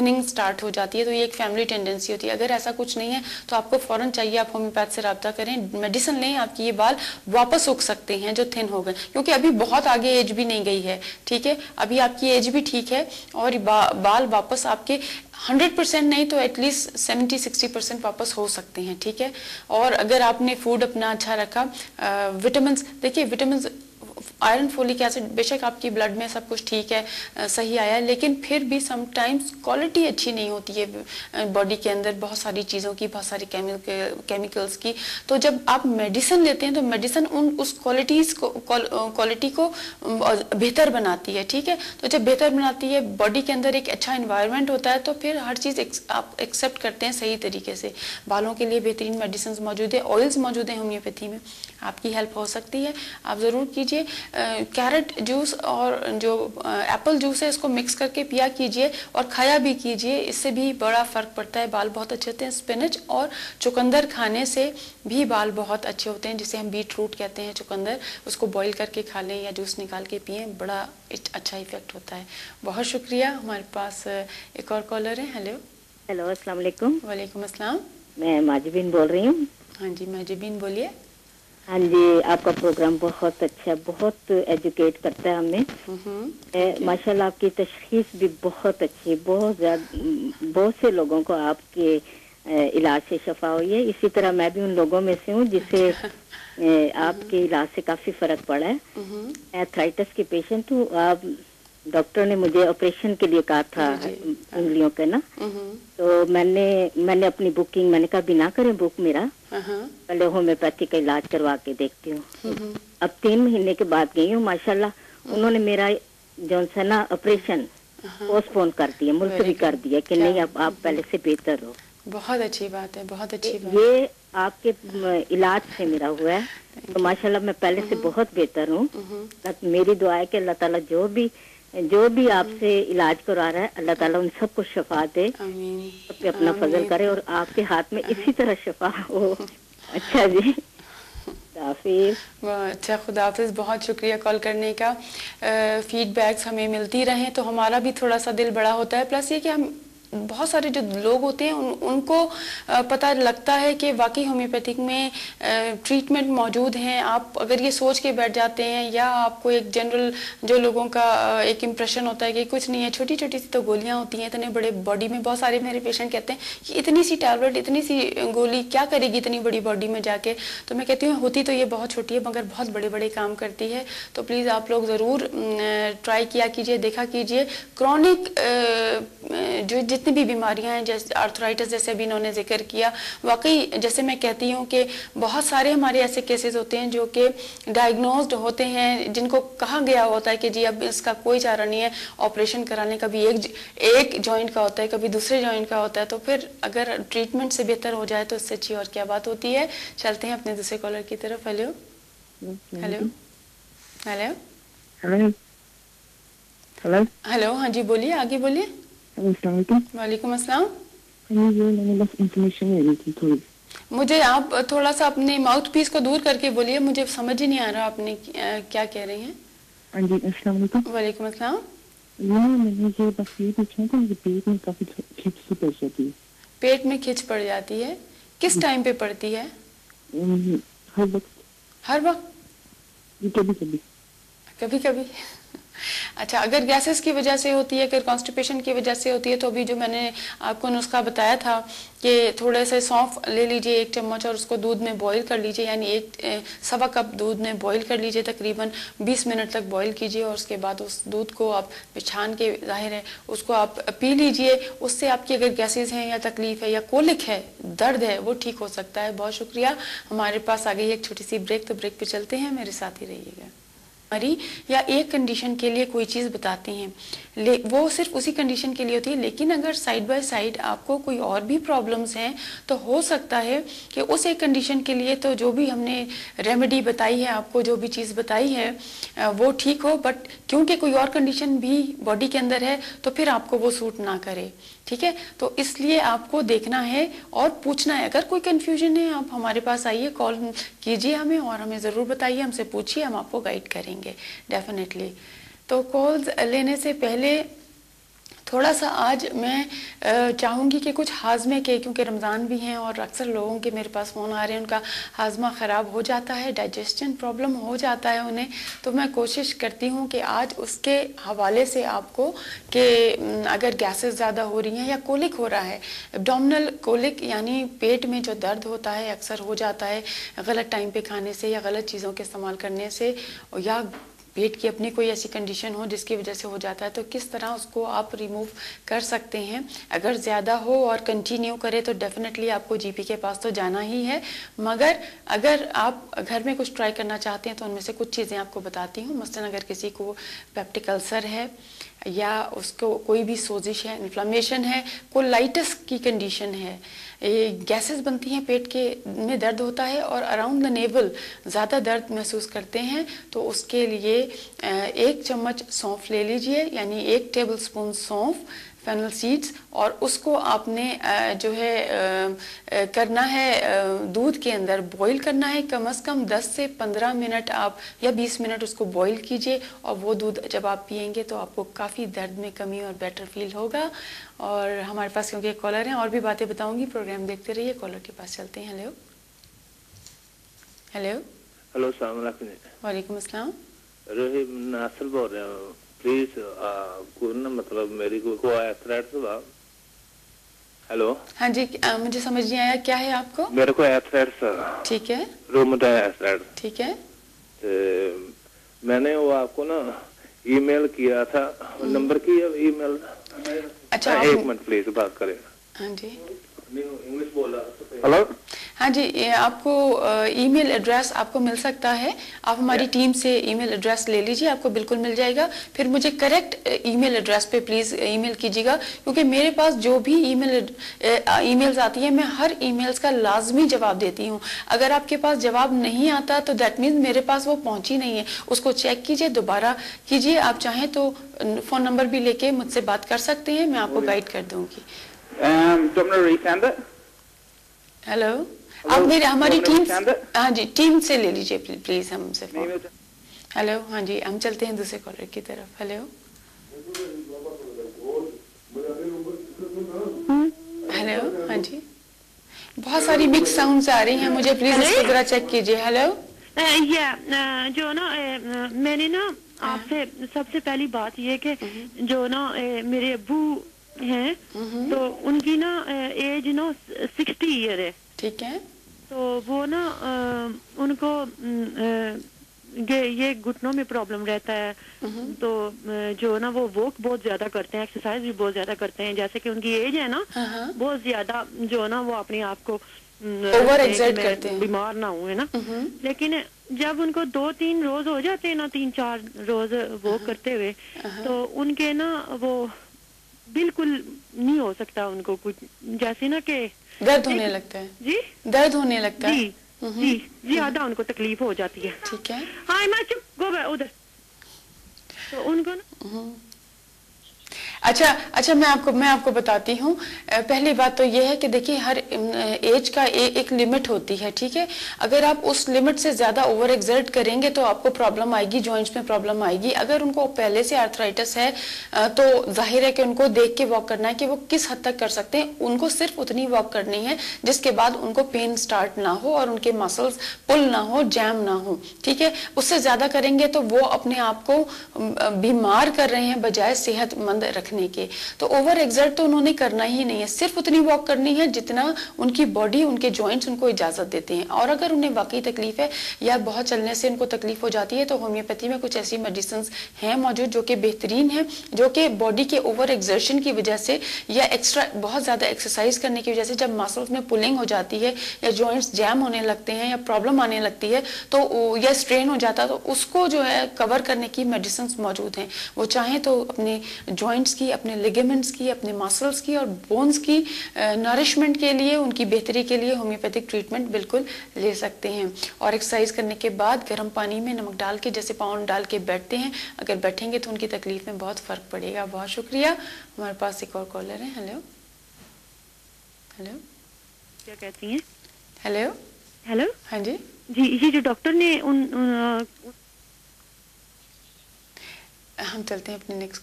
Thickening start हो जाती है, तो ये एक फैमिली टेंडेंसी होती है। अगर ऐसा कुछ नहीं है तो आपको फौरन चाहिए आप होम्योपैथ से रब्ता करें, मेडिसिन लें, आपकी ये बाल वापस उग सकते हैं जो थिन हो गए, क्योंकि अभी बहुत आगे एज भी नहीं गई है, ठीक है, अभी आपकी एज भी ठीक है और बाल वापस आपके 100% नहीं तो एटलीस्ट 70-60% वापस हो सकते हैं, ठीक है। और अगर आपने फूड अपना अच्छा रखा, विटामिन, देखिए विटामिन, आयरन, फोलिक एसिड, बेशक आपकी ब्लड में सब कुछ ठीक है, सही आया है, लेकिन फिर भी समटाइम्स क्वालिटी अच्छी नहीं होती है बॉडी के अंदर बहुत सारी चीज़ों की, बहुत सारी केमिकल्स की। तो जब आप मेडिसिन लेते हैं तो मेडिसिन उस क्वालिटी को बेहतर बनाती है, ठीक है। तो जब बेहतर बनाती है, बॉडी के अंदर एक अच्छा इन्वायरमेंट होता है, तो फिर हर चीज़ आप एक्सेप्ट करते हैं सही तरीके से। बालों के लिए बेहतरीन मेडिसिन मौजूद है, ऑयल्स मौजूद हैं होम्योपैथी में, आपकी हेल्प हो सकती है, आप ज़रूर कीजिए। कैरेट जूस और जो एप्पल जूस है इसको मिक्स करके पिया कीजिए और खाया भी कीजिए, इससे भी बड़ा फ़र्क पड़ता है, बाल बहुत अच्छे होते हैं। स्पिनच और चुकंदर खाने से भी बाल बहुत अच्छे होते हैं, जिसे हम बीट रूट कहते हैं, चुकंदर, उसको बॉईल करके खा लें या जूस निकाल के पिए, बड़ा अच्छा इफेक्ट होता है। बहुत शुक्रिया। हमारे पास एक और कॉलर है। हेलो। हेलो, अस्सलाम वालेकुम। वालेकुम अस्सलाम। मैं माजिबीन बोल रही हूँ। हाँ जी माजिबीन, बोलिए। हाँ जी, आपका प्रोग्राम बहुत अच्छा, बहुत एजुकेट करता है हमें। माशाल्लाह आपकी तशखीस भी बहुत अच्छी है, बहुत से लोगों को आपके इलाज से शफा हुई है। इसी तरह मैं भी उन लोगों में से हूँ जिसे आपके इलाज से काफी फर्क पड़ा है। आर्थराइटिस की पेशेंट हूँ। आप डॉक्टर ने मुझे ऑपरेशन के लिए कहा था उंगलियों के ना, तो मैंने अपनी बुकिंग, मैंने कहा बिना करें बुक मेरा, पहले होम्योपैथी का इलाज करवा के देखती हूँ। अब 3 महीने के बाद गई हूँ, माशाल्लाह उन्होंने मेरा जो सा ना ऑपरेशन पोस्टपोन कर दिया, मुलतवी कर दिया कि नहीं अब आप पहले से बेहतर हो। बहुत अच्छी बात है, बहुत अच्छी बात। ये आपके इलाज से मेरा हुआ है, तो माशाल्लाह मैं पहले से बहुत बेहतर हूँ। मेरी दुआ है कि अल्लाह ताला जो भी आपसे इलाज करा रहा है, अल्लाह ताला उन सबको शफा दे, सब पे अपना फजल करे और आपके हाथ में इसी तरह शफा हो। अच्छा जी, खुदाफिज। अच्छा, खुदाफिज। बहुत शुक्रिया कॉल करने का। फीडबैक्स हमें मिलती रहें तो हमारा भी थोड़ा सा दिल बड़ा होता है। प्लस ये कि हम बहुत सारे जो लोग होते हैं उनको पता लगता है कि वाकई होम्योपैथिक में ट्रीटमेंट मौजूद हैं। आप अगर ये सोच के बैठ जाते हैं या आपको एक जनरल जो लोगों का एक इम्प्रेशन होता है कि कुछ नहीं है, छोटी छोटी सी तो गोलियां होती हैं, इतने बड़े बॉडी में, बहुत सारे मेरे पेशेंट कहते हैं कि इतनी सी टैबलेट, इतनी सी गोली क्या करेगी इतनी बड़ी बॉडी में जाके। तो मैं कहती हूँ होती तो ये बहुत छोटी है मगर बहुत बड़े बड़े काम करती है। तो प्लीज़ आप लोग ज़रूर ट्राई किया कीजिए, देखा कीजिए। क्रॉनिक जो जितनी भी बीमारियां हैं, जैसे आर्थराइटिस जैसे अभी इन्होंने जिक्र किया, वाकई जैसे मैं कहती हूँ कि बहुत सारे हमारे ऐसे केसेस होते हैं जो कि डायग्नोज्ड होते हैं, जिनको कहा गया होता है कि जी अब इसका कोई चारा नहीं है, ऑपरेशन कराने का भी एक जॉइंट का होता है, कभी दूसरे जॉइंट का होता है। तो फिर अगर ट्रीटमेंट से बेहतर हो जाए तो इससे अच्छी और क्या बात होती है। चलते हैं अपने दूसरे कॉलर की तरफ। Hello hello hello hello hello. हाँ जी बोलिए, आगे बोलिए। वालेकुम अस्सलाम। मैंने बस इंफॉर्मेशन लेनी थी थोड़ी। मुझे आप थोड़ा सा अपने माउथ पीस को दूर करके बोलिए, मुझे समझ ही नहीं आ रहा आपने क्या कह रही हैं। हाँ जी, अस्सलाम वालेकुम। वालेकुम अस्सलाम। मैंने ये बस ये पूछना था, मुझे पेट में काफी खिंच सी पड़ जाती है। पेट में खिंच पड़ जाती है, किस टाइम पे पड़ती है? हर वक्त। हर वक्त? कभी कभी। कभी कभी। अच्छा, अगर गैसेस की वजह से होती है, अगर कॉन्स्टिपेशन की वजह से होती है, तो अभी जो मैंने आपको नुस्खा बताया था कि थोड़े से सौंफ ले लीजिए 1 चम्मच और उसको दूध में बॉईल कर लीजिए, यानी 1.25 कप दूध में बॉईल कर लीजिए, तकरीबन 20 मिनट तक बॉईल कीजिए और उसके बाद उस दूध को आप छान के, जाहिर है उसको आप पी लीजिए। उससे आपकी अगर गैसेस हैं या तकलीफ है या कोलिक है, दर्द है, वो ठीक हो सकता है। बहुत शुक्रिया। हमारे पास आ गई एक छोटी सी ब्रेक, तो ब्रेक पे चलते हैं, मेरे साथ ही रहिएगा। या एक कंडीशन के लिए कोई चीज़ बताते हैं, वो सिर्फ उसी कंडीशन के लिए होती है, लेकिन अगर साइड बाय साइड आपको कोई और भी प्रॉब्लम्स हैं तो हो सकता है कि उस एक कंडीशन के लिए तो जो भी हमने रेमेडी बताई है, आपको जो भी चीज़ बताई है वो ठीक हो, बट क्योंकि कोई और कंडीशन भी बॉडी के अंदर है तो फिर आपको वो सूट ना करे, ठीक है। तो इसलिए आपको देखना है और पूछना है। अगर कोई कंफ्यूजन है आप हमारे पास आइए, कॉल कीजिए हमें और हमें ज़रूर बताइए, हमसे पूछिए, हम आपको गाइड करेंगे डेफिनेटली। तो कॉल्स लेने से पहले تھوڑا سا آج میں چاہوں گی کہ کچھ ہاضمے کے، کیونکہ رمضان بھی ہیں اور اکثر لوگوں کے میرے پاس فون آ رہے ہیں، ان کا ہاضمہ خراب ہو جاتا ہے، ڈائجسشن پرابلم ہو جاتا ہے انہیں، تو میں کوشش کرتی ہوں کہ آج اس کے حوالے سے آپ کو کہ اگر گیسز زیادہ ہو رہی ہیں یا کولک ہو رہا ہے، ایبڈومنل کولک یعنی پیٹ میں جو درد ہوتا ہے اکثر ہو جاتا ہے غلط ٹائم پہ کھانے سے یا غلط چیزوں کے استعمال کرنے سے، یا پیٹ کی اپنی کوئی ایسی کنڈیشن ہو جس کی وجہ سے ہو جاتا ہے، تو کس طرح اس کو آپ ریموو کر سکتے ہیں. اگر زیادہ ہو اور کنٹینیو کرے تو ڈیفینیٹلی آپ کو جی پی کے پاس تو جانا ہی ہے، مگر اگر آپ گھر میں کچھ ٹرائی کرنا چاہتے ہیں تو ان میں سے کچھ چیزیں آپ کو بتاتی ہوں. مثلاً اگر کسی کو پیپٹک السر ہے یا اس کو کوئی بھی سوزش ہے، انفلامیشن ہے، کولائٹس کی کنڈیشن ہے، گیسز بنتی ہیں پیٹ کے میں درد ہوتا ہے اور اراؤنڈ دا نیول زیادہ درد محسوس کرتے ہیں، تو اس کے لیے 1 چمچ سونف لے لیجئے، یعنی 1 ٹیبل سپون سونف، فینل سیڈز، اور اس کو آپ نے جو ہے کرنا ہے دودھ کے اندر بوائل کرنا ہے، کم از کم 10 سے 15 منٹ آپ یا 20 منٹ اس کو بوائل کیجئے، اور وہ دودھ جب آپ پئیں گے تو آپ کو کافی درد میں کمی اور بیٹر فیل ہوگا. اور ہمارے پاس کیونکہ ایک کالر ہیں اور بھی باتیں بتاؤں گی، پروگرام دیکھتے رہیے. کالر کے پاس چلتے ہیں. ہیلو ہیلو ہلو، السلام علیکم. وعلیکم السلام. روہی ناصر بول رہا ہوں. پلیز مطلب میری کو ایتھریٹس ہوا. ہیلو. ہاں جی، مجھے سمجھ نہیں آیا کیا ہے آپ کو؟ میرے کو ایتھریٹس. ٹھیک ہے. رومٹائڈ ایتھریٹس. ٹھیک ہے. میں نے وہ آپ کو نا ای میل کیا تھا، نمبر کی ای میل. اچھا 1 منٹ پلیز بات کریں. ہاں جی. انگلش بول رہا. ہلو. ہاں جی، آپ کو ای میل ایڈریس آپ کو مل سکتا ہے، آپ ہماری ٹیم سے ای میل ایڈریس لے لیجئے، آپ کو بالکل مل جائے گا. پھر مجھے کریکٹ ای میل ایڈریس پہ پلیز ای میل کیجیے گا، کیونکہ میرے پاس جو بھی ای میلز آتی ہیں میں ہر ای میلز کا لازمی جواب دیتی ہوں. اگر آپ کے پاس جواب نہیں آتا تو دیٹ مینز میرے پاس وہ پہنچی نہیں ہے. اس کو چیک کیجئے، دوبارہ کیجئے. آپ چاہیں تو فون نمبر بھی لے کے مجھ سے بات کر سکتے ہیں، میں آپ کو گائیڈ کر دوں گی. ہیلو، آپ میرے ہماری ٹیم، ہاں جی ٹیم سے لے لیجئے پلیز ہم سے فون. ہیلو، ہاں جی ہم چلتے ہیں دوسرے کالر کی طرف. Hello hello. ہاں جی، بہت ساری مکس ساؤنڈز آ رہی ہیں، مجھے پلیز اس کو ذرا چیک کیجئے. ہیلو. جو نا میں نے نا آپ سے سب سے پہلی بات یہ کہ جو نا میرے ابو ہیں تو ان کی نا ایج نا 60 ایئر ہے. ٹھیک ہے. تو وہ نا ان کو یہ گھٹنوں میں پرابلم رہتا ہے، تو جو نا وہ واک بہت زیادہ کرتے ہیں، ایکسرسائز بھی بہت زیادہ کرتے ہیں، جیسے کہ ان کی ایج ہے نا بہت زیادہ، جو نا وہ اپنے آپ کو اوور ایگزرٹ کرتے ہیں، بیمار نہ ہوئے نا. لیکن جب ان کو 2-3 روز ہو جاتے ہیں نا، 3-4 روز واک کرتے ہوئے، تو ان کے نا وہ بالکل نہیں ہو سکتا ان کو کچھ، جیسے نا کہ درد ہونے لگتا ہے. جی درد ہونے لگتا ہے. جی زیادہ ان کو تکلیف ہو جاتی ہے. ٹھیک ہے. ہاں میں چپ گو ادھر. تو ان کو نا اچھا میں آپ کو بتاتی ہوں. پہلی بات تو یہ ہے کہ دیکھیے ہر ایج کا ایک لمٹ ہوتی ہے، ٹھیک ہے. اگر آپ اس لمٹ سے زیادہ اوور ایگزرٹ کریں گے تو آپ کو پرابلم آئے گی، جوائنٹس میں پرابلم آئے گی. اگر ان کو پہلے سے آرتھرائٹس ہے تو ظاہر ہے کہ ان کو دیکھ کے واک کرنا ہے کہ وہ کس حد تک کر سکتے ہیں. ان کو صرف اتنی واک کرنی ہے جس کے بعد ان کو پین سٹارٹ نہ ہو اور ان کے مسلز پل نہ ہو، جیم نہ ہو، ٹھیک ہے. اس سے زیادہ کریں گے تو وہ اپنے آپ کو بیمار کر رہے ہیں بجائے صحت مند رکھنے کے. تو اوور ایگزرٹ تو انہوں نے کرنا ہی نہیں ہے، صرف اتنی واک کرنی ہے جتنا ان کی باڈی، ان کے جوائنٹس ان کو اجازت دیتے ہیں. اور اگر انہیں واقعی تکلیف ہے یا بہت چلنے سے ان کو تکلیف ہو جاتی ہے تو ہومیوپیتھی میں کچھ ایسی میڈیسنز ہیں موجود جو کہ بہترین ہیں، جو کہ باڈی کے اوور ایگزرشن کی وجہ سے یا ایکسٹرا بہت زیادہ ایکسرسائز کرنے کی وجہ سے جب مسلز میں پولنگ ہو جاتی ہے یا جوائنٹس جیم ہونے لگتے ہیں یا پرابلم آنے لگتی ہے تو یا اسٹرین ہو جاتا ہے تو اس کو جو ہے کور کرنے کی میڈیسنز موجود ہیں. وہ چاہیں تو اپنے جوائنٹس کی، اپنے لیگمنٹس کی، اپنے مسلز کی اور بونز کی نرشمنٹ کے لیے، ان کی بہتری کے لیے ہومیوپیتھک ٹریٹمنٹ بالکل لے سکتے ہیں. اور ایکسرسائز کرنے کے بعد گرم پانی میں نمک ڈال کے جیسے پاؤں ڈال کے بیٹھتے ہیں، اگر بیٹھیں گے تو ان کی تکلیف میں بہت فرق پڑے گا. بہت شکریہ. ہمارے پاس ایک اور کالر ہے. Hello hello. کیا کہتی ہیں؟ Hello hello. ہاں جی. جی یہ جو ڈاکٹر نے ہم چلتے ہیں اپنے نیکسٹ